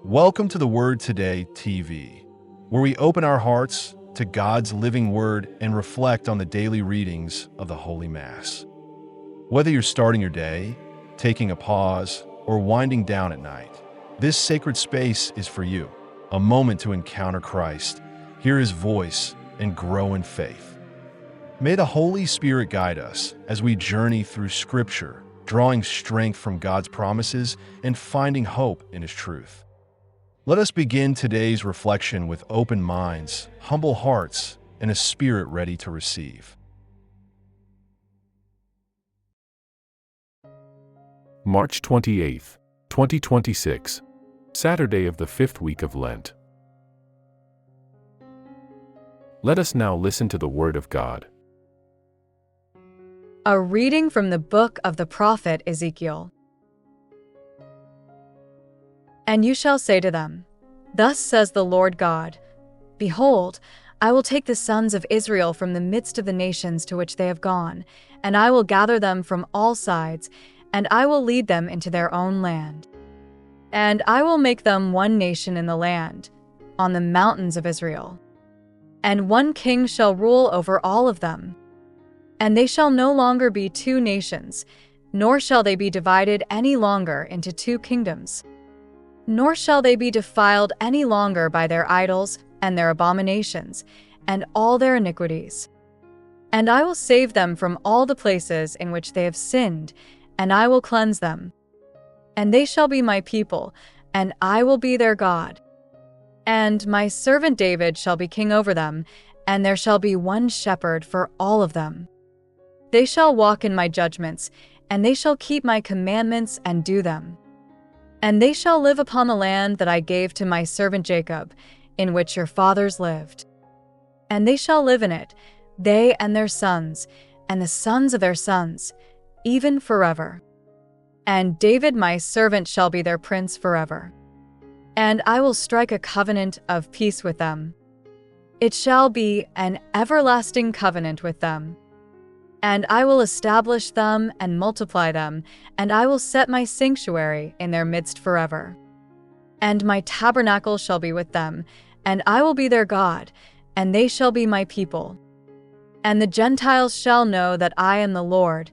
Welcome to the Word Today TV, where we open our hearts to God's living Word and reflect on the daily readings of the Holy Mass. Whether you're starting your day, taking a pause, or winding down at night, this sacred space is for you, a moment to encounter Christ, hear His voice, and grow in faith. May the Holy Spirit guide us as we journey through Scripture, drawing strength from God's promises and finding hope in His truth. Let us begin today's reflection with open minds, humble hearts, and a spirit ready to receive. March 28th, 2026, Saturday of the Fifth Week of Lent. Let us now listen to the Word of God. A reading from the book of the prophet Ezekiel. And you shall say to them, Thus says the Lord God, Behold, I will take the sons of Israel from the midst of the nations to which they have gone, and I will gather them from all sides, and I will lead them into their own land. And I will make them one nation in the land, on the mountains of Israel. And one king shall rule over all of them. And they shall no longer be two nations, nor shall they be divided any longer into two kingdoms. Nor shall they be defiled any longer by their idols and their abominations and all their iniquities. And I will save them from all the places in which they have sinned, and I will cleanse them. And they shall be my people, and I will be their God. And my servant David shall be king over them, and there shall be one shepherd for all of them. They shall walk in my judgments, and they shall keep my commandments and do them. And they shall live upon the land that I gave to my servant Jacob, in which your fathers lived. And they shall live in it, they and their sons, and the sons of their sons, even forever. And David my servant shall be their prince forever. And I will strike a covenant of peace with them. It shall be an everlasting covenant with them. And I will establish them and multiply them, and I will set my sanctuary in their midst forever. And my tabernacle shall be with them, and I will be their God, and they shall be my people. And the Gentiles shall know that I am the Lord,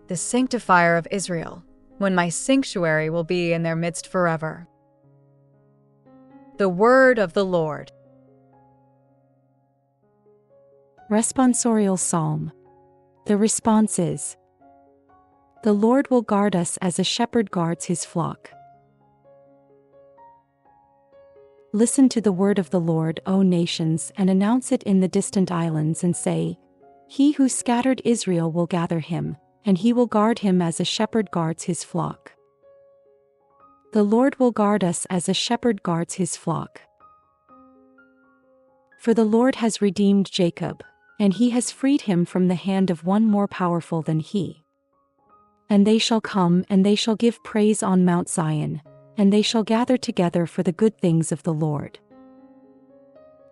the sanctifier of Israel, when my sanctuary will be in their midst forever. The word of the Lord. Responsorial Psalm. The response is, The Lord will guard us as a shepherd guards his flock. Listen to the word of the Lord, O nations, and announce it in the distant islands, and say, He who scattered Israel will gather him, and he will guard him as a shepherd guards his flock. The Lord will guard us as a shepherd guards his flock. For the Lord has redeemed Jacob, and he has freed him from the hand of one more powerful than he. And they shall come, and they shall give praise on Mount Zion, and they shall gather together for the good things of the Lord.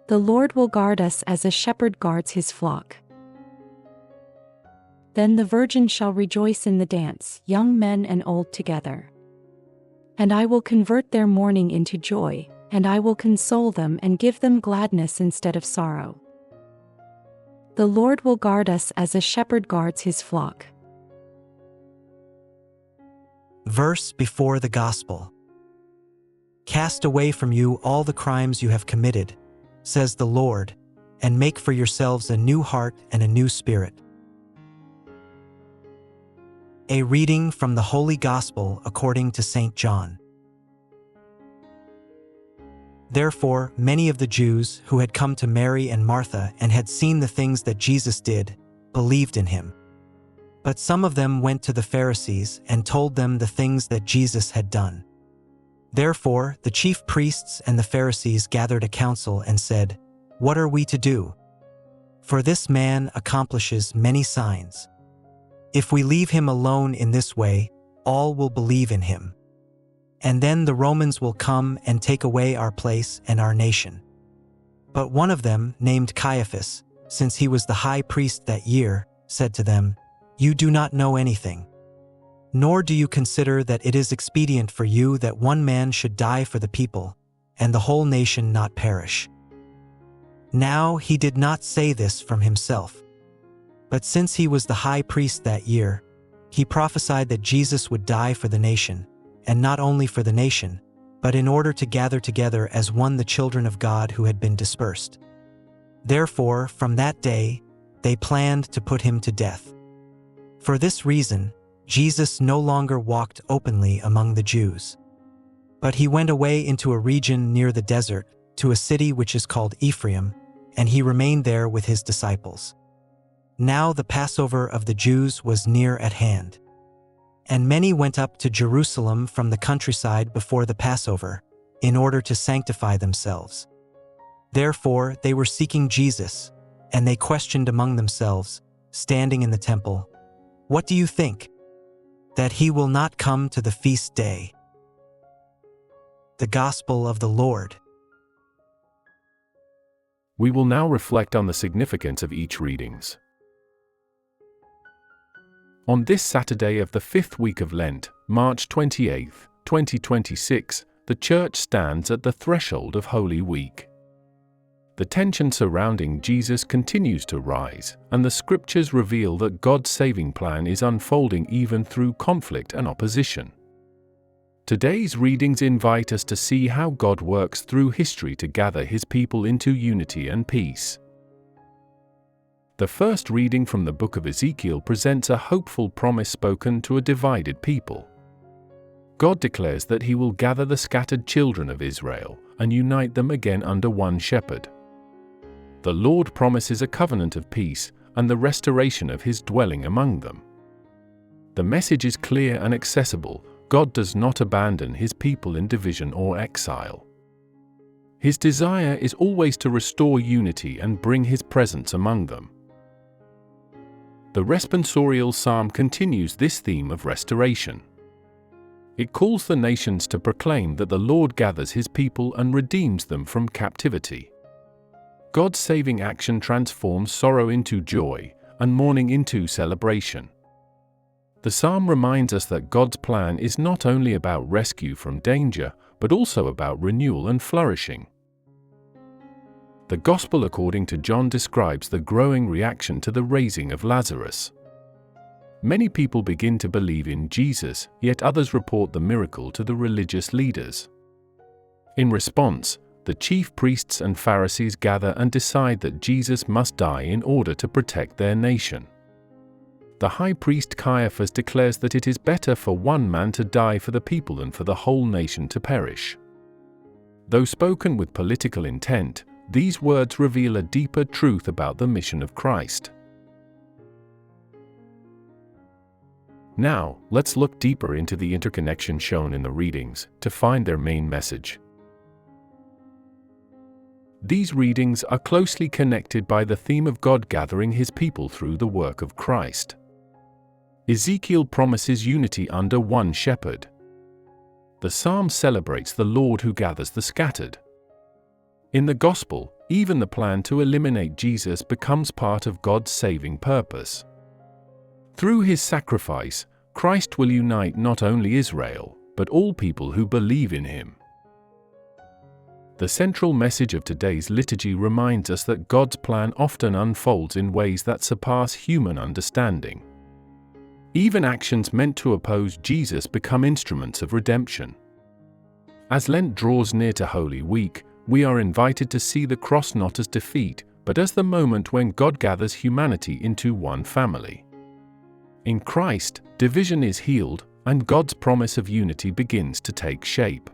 The Lord will guard us as a shepherd guards his flock. Then the virgin shall rejoice in the dance, young men and old together. And I will convert their mourning into joy, and I will console them and give them gladness instead of sorrow. The Lord will guard us as a shepherd guards his flock. Verse before the Gospel. Cast away from you all the crimes you have committed, says the Lord, and make for yourselves a new heart and a new spirit. A reading from the Holy Gospel according to St. John. Therefore, many of the Jews who had come to Mary and Martha and had seen the things that Jesus did, believed in him. But some of them went to the Pharisees and told them the things that Jesus had done. Therefore, the chief priests and the Pharisees gathered a council and said, What are we to do? For this man accomplishes many signs. If we leave him alone in this way, all will believe in him. And then the Romans will come and take away our place and our nation. But one of them, named Caiaphas, since he was the high priest that year, said to them, You do not know anything. Nor do you consider that it is expedient for you that one man should die for the people, and the whole nation not perish. Now he did not say this from himself, but since he was the high priest that year, he prophesied that Jesus would die for the nation, and not only for the nation, but in order to gather together as one the children of God who had been dispersed. Therefore, from that day, they planned to put him to death. For this reason, Jesus no longer walked openly among the Jews, but he went away into a region near the desert, to a city which is called Ephraim, and he remained there with his disciples. Now the Passover of the Jews was near at hand. And many went up to Jerusalem from the countryside before the Passover, in order to sanctify themselves. Therefore they were seeking Jesus, and they questioned among themselves, standing in the temple, "What do you think? That he will not come to the feast day?" The Gospel of the Lord. We will now reflect on the significance of each readings. On this Saturday of the fifth week of Lent, March 28, 2026, the Church stands at the threshold of Holy Week. The tension surrounding Jesus continues to rise, and the Scriptures reveal that God's saving plan is unfolding even through conflict and opposition. Today's readings invite us to see how God works through history to gather His people into unity and peace. The first reading from the book of Ezekiel presents a hopeful promise spoken to a divided people. God declares that He will gather the scattered children of Israel and unite them again under one shepherd. The Lord promises a covenant of peace and the restoration of His dwelling among them. The message is clear and accessible. God does not abandon His people in division or exile. His desire is always to restore unity and bring His presence among them. The responsorial psalm continues this theme of restoration. It calls the nations to proclaim that the Lord gathers His people and redeems them from captivity. God's saving action transforms sorrow into joy and mourning into celebration. The psalm reminds us that God's plan is not only about rescue from danger, but also about renewal and flourishing. The Gospel according to John describes the growing reaction to the raising of Lazarus. Many people begin to believe in Jesus, yet others report the miracle to the religious leaders. In response, the chief priests and Pharisees gather and decide that Jesus must die in order to protect their nation. The high priest Caiaphas declares that it is better for one man to die for the people than for the whole nation to perish. Though spoken with political intent, these words reveal a deeper truth about the mission of Christ. Now, let's look deeper into the interconnection shown in the readings to find their main message. These readings are closely connected by the theme of God gathering His people through the work of Christ. Ezekiel promises unity under one shepherd. The psalm celebrates the Lord who gathers the scattered. In the Gospel, even the plan to eliminate Jesus becomes part of God's saving purpose. Through His sacrifice, Christ will unite not only Israel, but all people who believe in Him. The central message of today's liturgy reminds us that God's plan often unfolds in ways that surpass human understanding. Even actions meant to oppose Jesus become instruments of redemption. As Lent draws near to Holy Week, we are invited to see the cross not as defeat, but as the moment when God gathers humanity into one family. In Christ, division is healed, and God's promise of unity begins to take shape.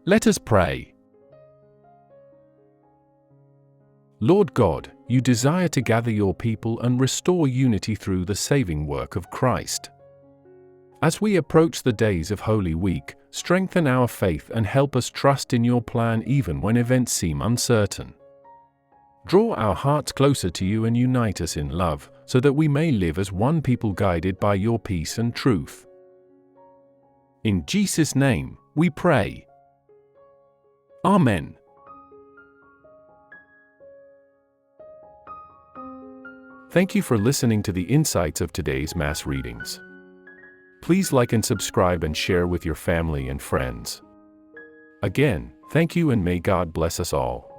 Let us pray. Lord God, You desire to gather Your people and restore unity through the saving work of Christ. As we approach the days of Holy Week, strengthen our faith and help us trust in Your plan even when events seem uncertain. Draw our hearts closer to You and unite us in love, so that we may live as one people guided by Your peace and truth. In Jesus' name, we pray. Amen. Thank you for listening to the insights of today's Mass readings. Please like and subscribe and share with your family and friends. Again, thank you and may God bless us all.